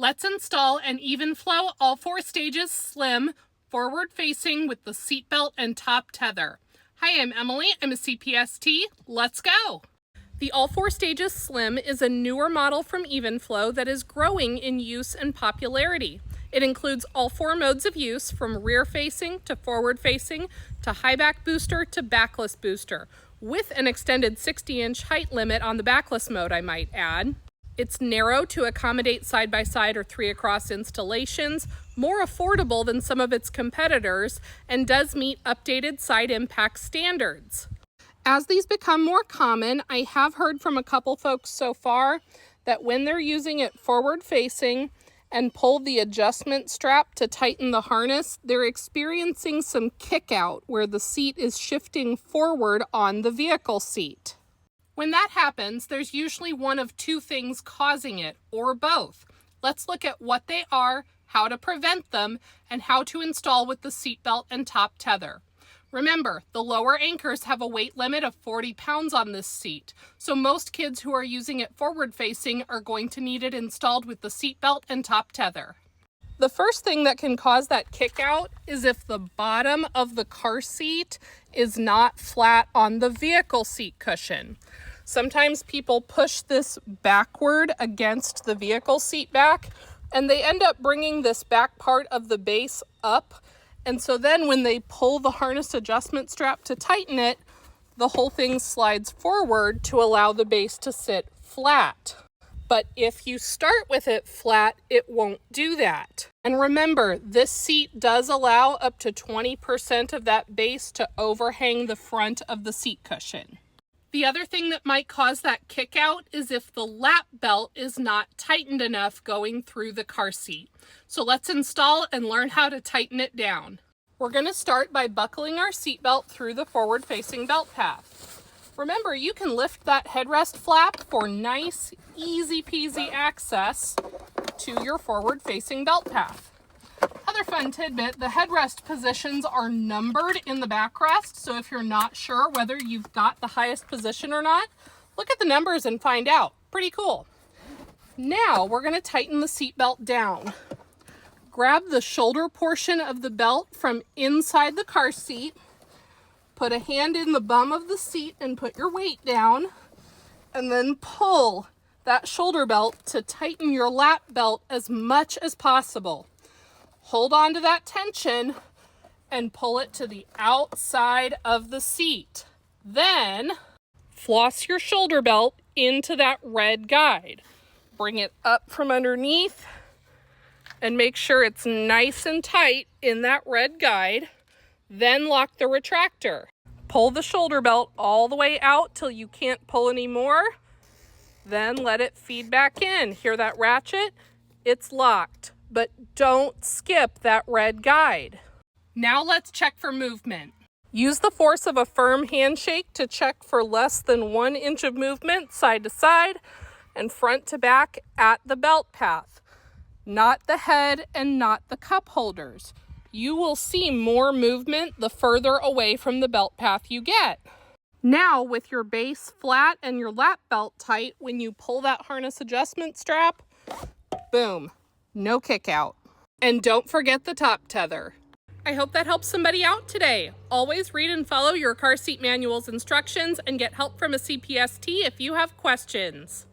Let's install an Evenflo All4Stages Slim forward facing with the seatbelt and top tether. Hi, I'm Emily. I'm a CPST. Let's go. The All4Stages Slim is a newer model from Evenflo that is growing in use and popularity. It includes all four modes of use, from rear facing to forward facing to high back booster to backless booster, with an extended 60-inch height limit on the backless mode, I might add. It's narrow to accommodate side-by-side or 3-across installations, more affordable than some of its competitors, and does meet updated side impact standards. As these become more common, I have heard from a couple folks so far that when they're using it forward-facing and pull the adjustment strap to tighten the harness, they're experiencing some kick-out where the seat is shifting forward on the vehicle seat. When that happens, there's usually one of two things causing it, or both. Let's look at what they are, how to prevent them, and how to install with the seatbelt and top tether. Remember, the lower anchors have a weight limit of 40 pounds on this seat, so most kids who are using it forward-facing are going to need it installed with the seatbelt and top tether. The first thing that can cause that kick out is if the bottom of the car seat is not flat on the vehicle seat cushion. Sometimes people push this backward against the vehicle seat back, and they end up bringing this back part of the base up. And so then when they pull the harness adjustment strap to tighten it, the whole thing slides forward to allow the base to sit flat. But if you start with it flat, it won't do that. And remember, this seat does allow up to 20% of that base to overhang the front of the seat cushion. The other thing that might cause that kick out is if the lap belt is not tightened enough going through the car seat. So let's install and learn how to tighten it down. We're going to start by buckling our seat belt through the forward-facing belt path. Remember, you can lift that headrest flap for nice, easy-peasy access to your forward-facing belt path. Other fun tidbit, the headrest positions are numbered in the backrest, so if you're not sure whether you've got the highest position or not, look at the numbers and find out. Pretty cool. Now we're going to tighten the seat belt down. Grab the shoulder portion of the belt from inside the car seat, put a hand in the bum of the seat and put your weight down, and then pull that shoulder belt to tighten your lap belt as much as possible. Hold on to that tension and pull it to the outside of the seat. Then floss your shoulder belt into that red guide. Bring it up from underneath and make sure it's nice and tight in that red guide. Then lock the retractor. Pull the shoulder belt all the way out till you can't pull anymore. Then let it feed back in. Hear that ratchet? It's locked. But don't skip that red guide. Now let's check for movement. Use the force of a firm handshake to check for less than 1 inch of movement side to side and front to back at the belt path. Not the head and not the cup holders. You will see more movement the further away from the belt path you get. Now, with your base flat and your lap belt tight, when you pull that harness adjustment strap, boom. No kick out. And don't forget the top tether. I hope that helps somebody out today. Always read and follow your car seat manual's instructions and get help from a CPST if you have questions.